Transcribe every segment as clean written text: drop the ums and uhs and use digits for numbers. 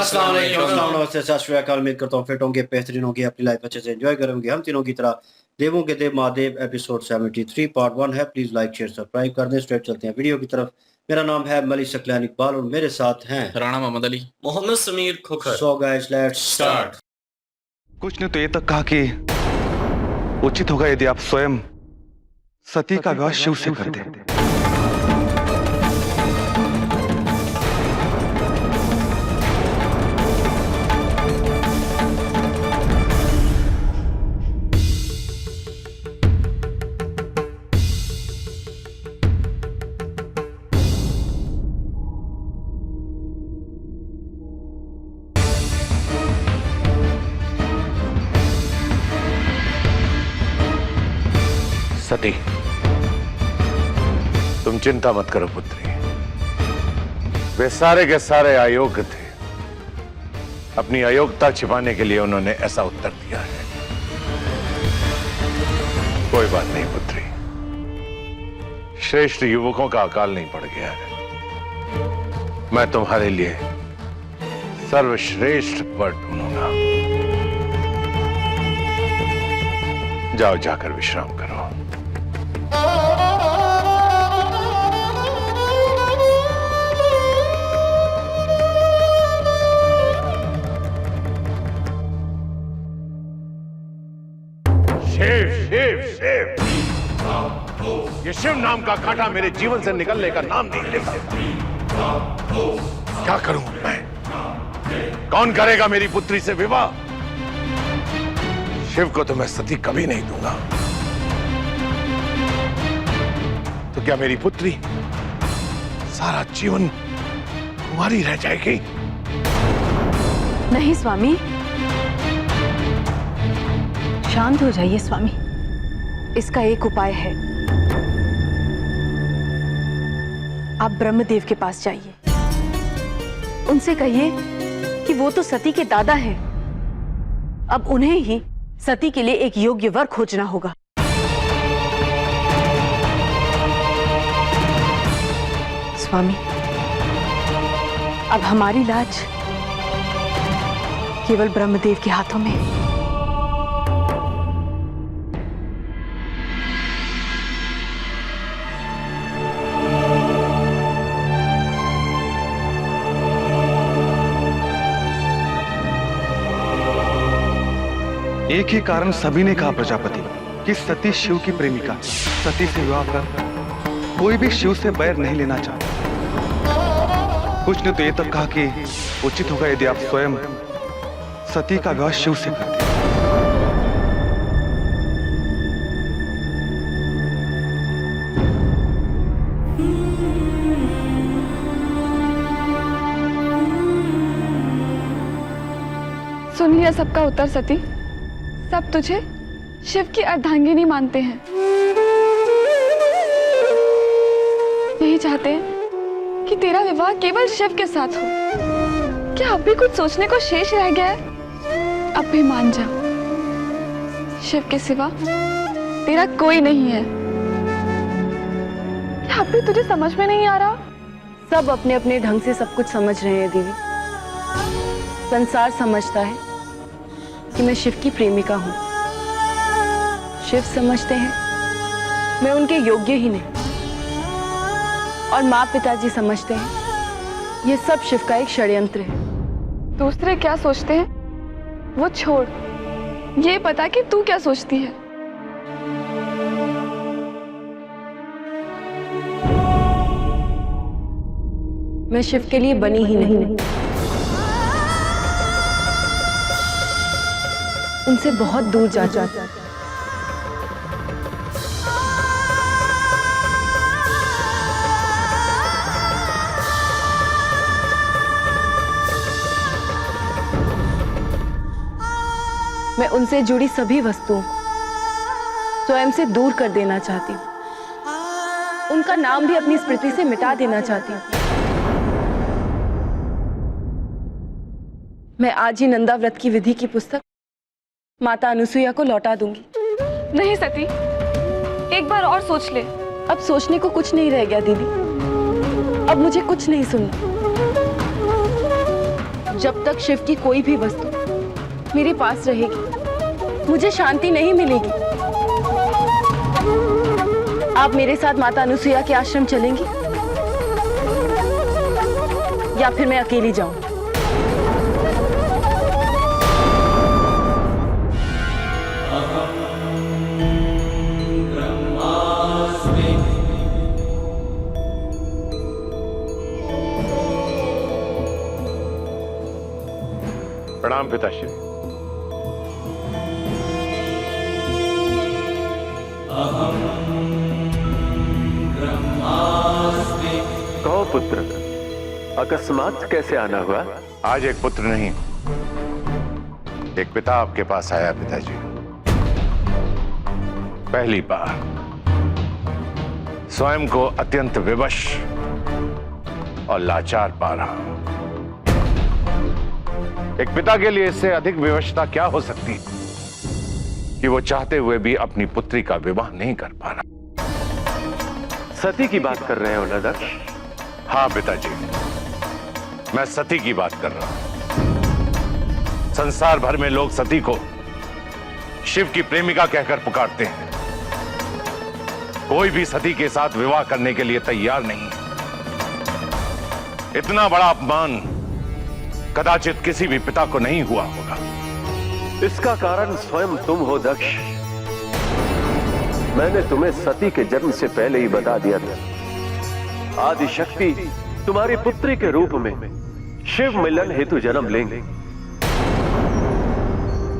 अस्सलाम वालेकुम, अस्सलाम नमस्ते, सत श्री अकाल। उम्मीद करता हूँ फिट होंगे, बेहतरीन होंगे, अपनी लाइफ अच्छे से एंजॉय करेंगे। हम तीनों की तरह देवों के देव महादेव एपिसोड 73 पार्ट 1 है। प्लीज लाइक शेयर सब्सक्राइब कर दें। स्ट्रेट चलते हैं वीडियो की तरफ। मेरा नाम है मलिक सकलान इकबाल और मेरे साथ हैं Rana Mohammad Ali, Mohammad Sameer Khokhar. So guys let's start. कुछ ने तो ये तक कहा कि उचित होगा यदि आप स्वयं सती का विवाह शिव से कर दें। सती, तुम चिंता मत करो पुत्री। वे सारे के सारे अयोग्य थे। अपनी अयोग्यता छिपाने के लिए उन्होंने ऐसा उत्तर दिया है। कोई बात नहीं पुत्री, श्रेष्ठ युवकों का अकाल नहीं पड़ गया है। मैं तुम्हारे लिए सर्वश्रेष्ठ वर ढूंढूंगा। जाओ, जाकर विश्राम करो। शिव शिव शिव, ये शिव नाम का कांटा मेरे जीवन से निकलने का नाम नहीं लेता। क्या करूं मैं? कौन करेगा मेरी पुत्री से विवाह? शिव को तो मैं सती कभी नहीं दूंगा। तो क्या मेरी पुत्री सारा जीवन कुंवारी रह जाएगी? नहीं स्वामी, शांत हो जाइए स्वामी। इसका एक उपाय है। आप ब्रह्मदेव के पास जाइए, उनसे कहिए कि वो तो सती के दादा हैं। अब उन्हें ही सती के लिए एक योग्य वर खोजना होगा। स्वामी, अब हमारी लाज केवल ब्रह्मदेव के हाथों में है। एक ही कारण सभी ने कहा प्रजापति कि सती शिव की प्रेमिका। सती से विवाह कर कोई भी शिव से बैर नहीं लेना चाहता। कुछ ने तो ये तक कहा कि उचित होगा यदि आप स्वयं सती का विवाह शिव से कर दें। सुन लिया सबका उत्तर सती। सब तुझे शिव की अर्धांगिनी मानते हैं। यही चाहते हैं कि तेरा विवाह केवल शिव के साथ हो। क्या अब भी कुछ सोचने को शेष रह गया है? अब भी मान जा, शिव के सिवा तेरा कोई नहीं है। क्या अब भी तुझे समझ में नहीं आ रहा? सब अपने अपने ढंग से सब कुछ समझ रहे हैं देवी। संसार समझता है कि मैं शिव की प्रेमिका हूं। शिव समझते हैं मैं उनके योग्य ही नहीं। और माँ पिताजी समझते हैं ये सब शिव का एक षड्यंत्र है। दूसरे क्या सोचते हैं वो छोड़, ये पता कि तू क्या सोचती है। मैं शिव के लिए बनी ही नहीं। उनसे बहुत दूर जा जाता। मैं उनसे जुड़ी सभी वस्तुओं को स्वयं से दूर कर देना चाहती हूँ। उनका नाम भी अपनी स्मृति से मिटा देना चाहती हूँ। मैं आज ही नंदा व्रत की विधि की पुस्तक माता अनुसुईया को लौटा दूंगी। नहीं सती, एक बार और सोच ले। अब सोचने को कुछ नहीं रह गया दीदी। अब मुझे कुछ नहीं सुनना। जब तक शिव की कोई भी वस्तु मेरे पास रहेगी मुझे शांति नहीं मिलेगी। आप मेरे साथ माता अनुसुईया के आश्रम चलेंगी या फिर मैं अकेली जाऊं? प्रणाम पिताश्री। कहो पुत्र, अकस्मात कैसे आना हुआ? आज एक पुत्र नहीं, एक पिता आपके पास आया पिताजी। पहली बार स्वयं को अत्यंत विवश और लाचार पा रहा हूं। एक पिता के लिए इससे अधिक विवशता क्या हो सकती है कि वो चाहते हुए भी अपनी पुत्री का विवाह नहीं कर पा रहा। सती की बात कर रहे हो ना दक्ष? हाँ पिताजी, मैं सती की बात कर रहा हूं। संसार भर में लोग सती को शिव की प्रेमिका कहकर पुकारते हैं। कोई भी सती के साथ विवाह करने के लिए तैयार नहीं। इतना बड़ा अपमान कदाचित किसी भी पिता को नहीं हुआ होगा। इसका कारण स्वयं तुम हो दक्ष। मैंने तुम्हें सती के जन्म से पहले ही बता दिया था, आदि शक्ति तुम्हारी पुत्री के रूप में शिव मिलन हेतु जन्म लेंगे।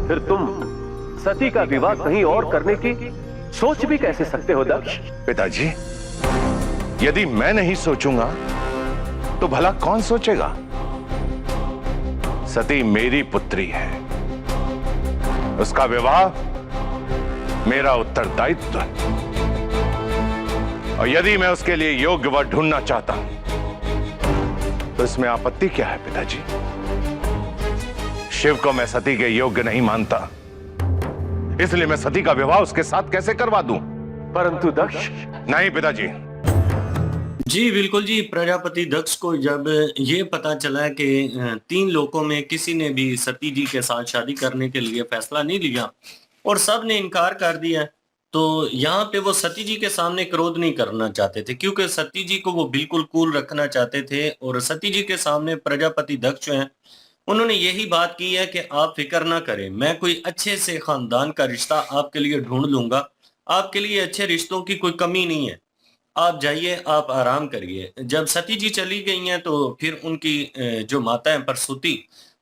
फिर तुम सती का विवाह कहीं और करने की सोच भी कैसे सकते हो दक्ष? पिताजी, यदि मैं नहीं सोचूंगा तो भला कौन सोचेगा? सती मेरी पुत्री है, उसका विवाह मेरा उत्तरदायित्व है। और यदि मैं उसके लिए योग्य वर ढूंढना चाहता हूं तो इसमें आपत्ति क्या है पिताजी? शिव को मैं सती के योग्य नहीं मानता, इसलिए मैं सती का विवाह उसके साथ कैसे करवा दूं? परंतु दक्ष। नहीं पिताजी। जी बिल्कुल जी। प्रजापति दक्ष को जब ये पता चला कि 3 लोकों में किसी ने भी सती जी के साथ शादी करने के लिए फैसला नहीं लिया और सब ने इनकार कर दिया, तो यहाँ पे वो सती जी के सामने क्रोध नहीं करना चाहते थे, क्योंकि सती जी को वो बिल्कुल कूल रखना चाहते थे। और सती जी के सामने प्रजापति दक्ष हैं, उन्होंने यही बात की है कि आप फिक्र ना करें, मैं कोई अच्छे से खानदान का रिश्ता आपके लिए ढूंढ लूंगा। आपके लिए अच्छे रिश्तों की कोई कमी नहीं है, आप जाइए, आप आराम करिए। जब सती जी चली गई हैं तो फिर उनकी जो माता है प्रसूति,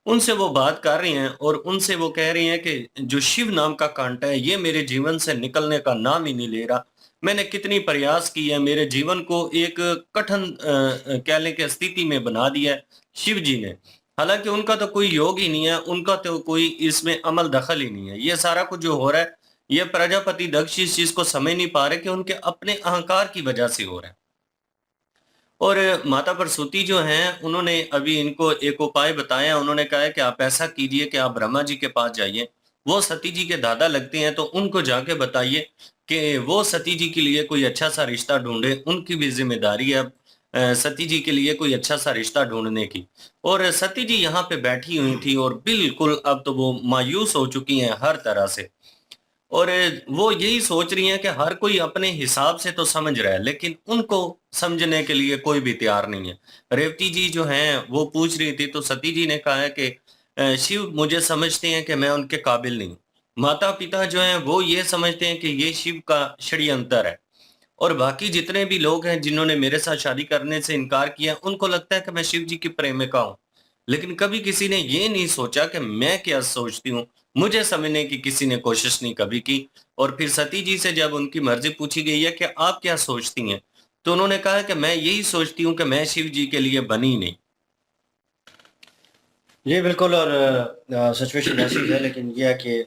उनसे वो बात कर रही हैं और उनसे वो कह रही हैं कि जो शिव नाम का कांटा है ये मेरे जीवन से निकलने का नाम ही नहीं ले रहा। मैंने कितनी प्रयास की है, मेरे जीवन को एक कठिन कह लें कि स्थिति में बना दिया है शिव जी ने। हालांकि उनका तो कोई योग ही नहीं है, उनका तो कोई इसमें अमल दखल ही नहीं है। ये सारा कुछ जो हो रहा है ये प्रजापति दक्ष इस चीज को समझ नहीं पा रहे कि उनके अपने अहंकार की वजह से हो रहा है। और माता प्रसूति जो हैं उन्होंने अभी इनको एक उपाय बताया। उन्होंने कहा है कि आप ऐसा कीजिए कि आप ब्रह्मा जी के पास जाइए, वो सती जी के दादा लगते हैं, तो उनको जाके बताइए कि वो सती जी के लिए कोई अच्छा सा रिश्ता ढूंढे। उनकी भी जिम्मेदारी है सती जी के लिए कोई अच्छा सा रिश्ता ढूंढने की। और सती जी यहाँ पे बैठी हुई थी और बिल्कुल अब तो वो मायूस हो चुकी हैं हर तरह से। और वो यही सोच रही हैं कि हर कोई अपने हिसाब से तो समझ रहा है, लेकिन उनको समझने के लिए कोई भी तैयार नहीं है। रेवती जी जो हैं वो पूछ रही थी, तो सती जी ने कहा है कि शिव मुझे समझते हैं कि मैं उनके काबिल नहीं हूँ। माता पिता जो हैं वो ये समझते हैं कि ये शिव का षड्यंत्र है। और बाकी जितने भी लोग हैं जिन्होंने मेरे साथ शादी करने से इनकार किया, उनको लगता है कि मैं शिव जी की प्रेमिका हूँ। लेकिन कभी किसी ने ये नहीं सोचा कि मैं क्या सोचती हूँ, मुझे समझने की किसी ने कोशिश नहीं कभी की। और फिर सती जी से जब उनकी मर्जी पूछी गई है कि आप क्या सोचती हैं, तो उन्होंने कहा कि मैं यही सोचती हूँ कि मैं शिव जी के लिए बनी नहीं। जी बिल्कुल। और सिचुएशन ऐसी है, लेकिन यह है कि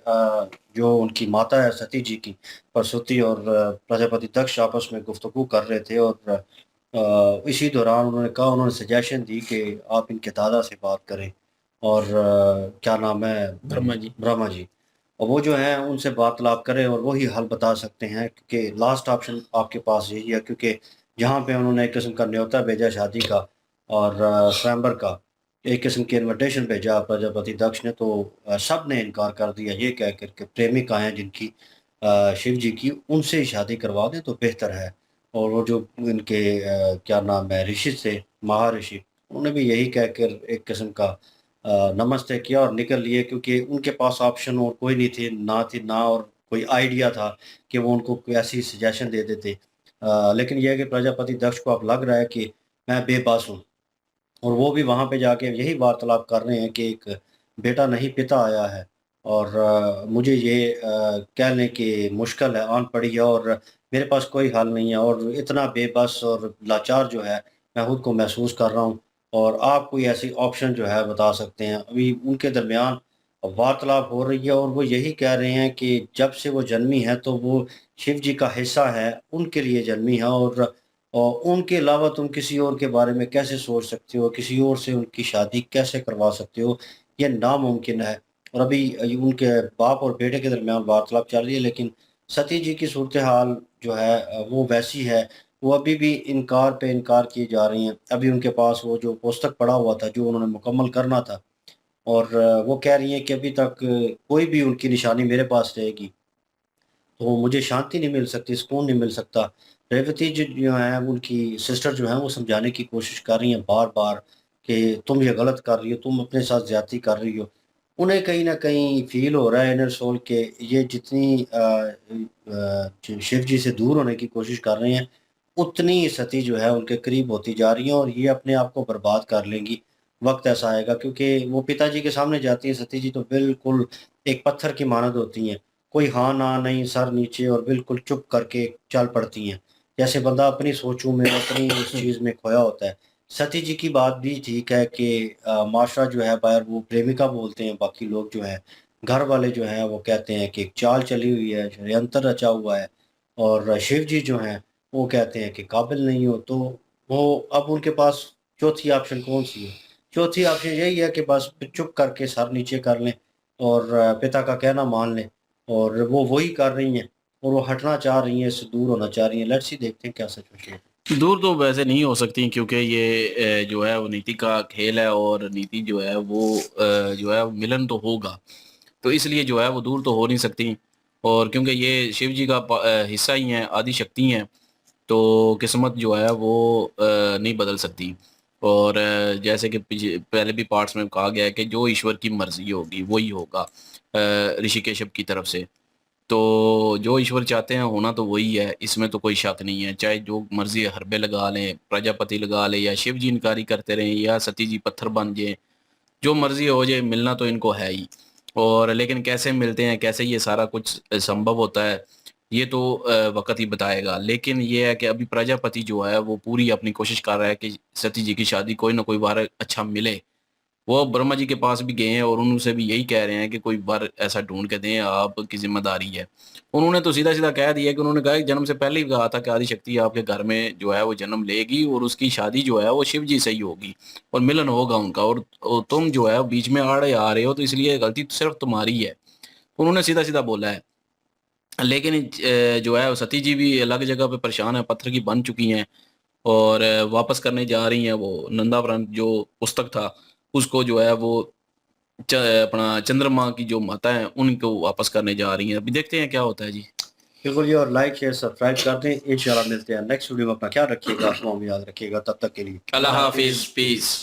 जो उनकी माता है सती जी की, प्रसूति और प्रजापति दक्ष आपस में गुफ्तगू कर रहे थे। और इसी दौरान उन्होंने सजेशन दी कि आप इनके दादा से बात करें और क्या नाम है, ब्रह्मा जी। और वो जो है उनसे वार्तालाप करें और वही हल बता सकते हैं, क्योंकि लास्ट ऑप्शन आपके पास यही है। क्योंकि जहाँ पे उन्होंने एक किस्म का न्योता भेजा शादी का और स्वयंवर का, एक किस्म की इन्विटेशन भेजा प्रजापति दक्ष ने, तो सब ने इनकार कर दिया ये कह कर के प्रेमिका हैं जिनकी शिव जी की, उनसे ही शादी करवा दें तो बेहतर है। और वो जो इनके क्या नाम है ऋषि थे, महर्षि, उन्होंने भी यही कहकर एक किस्म का नमस्ते किया और निकल लिए, क्योंकि उनके पास ऑप्शन और कोई नहीं थी ना और कोई आइडिया था कि वो उनको कोई ऐसी सजेशन दे देते। लेकिन यह है कि प्रजापति दक्ष को अब लग रहा है कि मैं बेबस हूँ, और वो भी वहाँ पे जाके यही वार्तालाप कर रहे हैं कि एक बेटा नहीं पिता आया है, और मुझे ये कह लें कि मुश्किल है, आन पड़ी है, और मेरे पास कोई हल नहीं है, और इतना बेबस और लाचार जो है मैं खुद को महसूस कर रहा हूँ, और आप कोई ऐसी ऑप्शन जो है बता सकते हैं। अभी उनके दरमियान वार्तालाप हो रही है, और वो यही कह रहे हैं कि जब से वो जन्मी है तो वो शिव जी का हिस्सा है, उनके लिए जन्मी है, और उनके अलावा तुम किसी और के बारे में कैसे सोच सकते हो, किसी और से उनकी शादी कैसे करवा सकते हो, ये नामुमकिन है। और अभी उनके बाप और बेटे के दरमियान वार्तालाप चल रही है, लेकिन सती जी की सूरत हाल जो है वो वैसी है, वो अभी भी इनकार पे इनकार किए जा रही हैं। अभी उनके पास वो जो पुस्तक पड़ा हुआ था जो उन्होंने मुकम्मल करना था, और वो कह रही हैं कि अभी तक कोई भी उनकी निशानी मेरे पास रहेगी तो मुझे शांति नहीं मिल सकती, सुकून नहीं मिल सकता। रेवती जी जो हैं, उनकी सिस्टर जो हैं, वो समझाने की कोशिश कर रही हैं बार-बार कि तुम ये गलत कर रही हो, तुम अपने साथ ज़्यादती कर रही हो। उन्हें कहीं न कहीं फ़ील हो रहा है इनर सोल के ये जितनी शिव जी से दूर होने की कोशिश कर रहे हैं, उतनी ही सती जो है उनके करीब होती जा रही हैं, और ये अपने आप को बर्बाद कर लेंगी। वक़्त ऐसा आएगा, क्योंकि वो पिताजी के सामने जाती हैं सती जी तो बिल्कुल एक पत्थर की मानद होती हैं। कोई हाँ, ना नहीं, सर नीचे, और बिल्कुल चुप करके चल पड़ती हैं। जैसे बंदा अपनी सोचों में, अपनी उस चीज़ में खोया होता है। सती जी की बात भी ठीक है कि माशरा जो है बाहर वो प्रेमिका बोलते हैं, बाकी लोग जो हैं, घर वाले जो हैं वो कहते हैं कि एक चाल चली हुई है, षड्यंत्र रचा हुआ है, और शिव जी जो हैं, वो कहते हैं कि काबिल नहीं हो। तो वो अब उनके पास चौथी ऑप्शन कौन-सी है? चौथी ऑप्शन यही है कि बस चुप करके सर नीचे कर लें, और पिता का कहना मान लें, और वो वही कर रही हैं, और वो हटना चाह रही हैं, इससे दूर होना चाह रही हैं। लेट्स सी, देखते हैं क्या सिचुएशन है। दूर तो वैसे नहीं हो सकती, क्योंकि ये जो है वो नीति का खेल है, और नीति जो है वो जो है मिलन तो होगा, तो इसलिए जो है वो दूर तो हो नहीं सकती। और क्योंकि ये शिव जी का हिस्सा ही हैं, आदि शक्ति हैं, तो किस्मत जो है वो नहीं बदल सकती। और जैसे कि पहले भी पार्ट्स में कहा गया है कि जो ईश्वर की मर्जी होगी वही होगा, ऋषिकेश की तरफ से। तो जो ईश्वर चाहते हैं होना तो वही है, इसमें तो कोई शक नहीं है। चाहे जो मर्जी हरबे लगा लें, प्रजापति लगा लें, या शिव जी इनकारी करते रहें, या सती जी पत्थर बन जाए, जो मर्जी हो जाए, मिलना तो इनको है ही। और लेकिन कैसे मिलते हैं, कैसे ये सारा कुछ संभव होता है, ये तो वक्त ही बताएगा। लेकिन ये है कि अभी प्रजापति जो है वो पूरी अपनी कोशिश कर रहा है कि सती जी की शादी कोई ना कोई बार अच्छा मिले। वो ब्रह्मा जी के पास भी गए हैं और उनसे भी यही कह रहे हैं कि कोई वर ऐसा ढूंढ के दें, आपकी जिम्मेदारी है। उन्होंने तो सीधा सीधा कह दिया कि उन्होंने कहा कि जन्म से पहले ही कहा था कि आदि शक्ति आपके घर में जो है वो जन्म लेगी, और उसकी शादी जो है वो शिव जी से ही होगी, और मिलन होगा उनका। और तुम जो है बीच में आड़े आ रहे हो, तो इसलिए गलती तो सिर्फ तुम्हारी है। उन्होंने सीधा सीधा बोला है। लेकिन जो है वो सती जी भी अलग जगह पे परेशान है, पत्थर की बन चुकी हैं, और वापस करने जा रही हैं वो नंदावरण जो पुस्तक था उसको, जो है वो अपना चंद्रमा की जो माता है उनको वापस करने जा रही हैं। अभी देखते हैं क्या होता है जी। बिल्कुल जी, और लाइक, शेयर, सब्सक्राइब कर दें। इंशाल्लाह मिलते हैं नेक्स्ट वीडियो में। अपना ख्याल रखिएगा, दुआ में याद रखिएगा। तब तक के लिए अल्लाह हाफिज, पीस।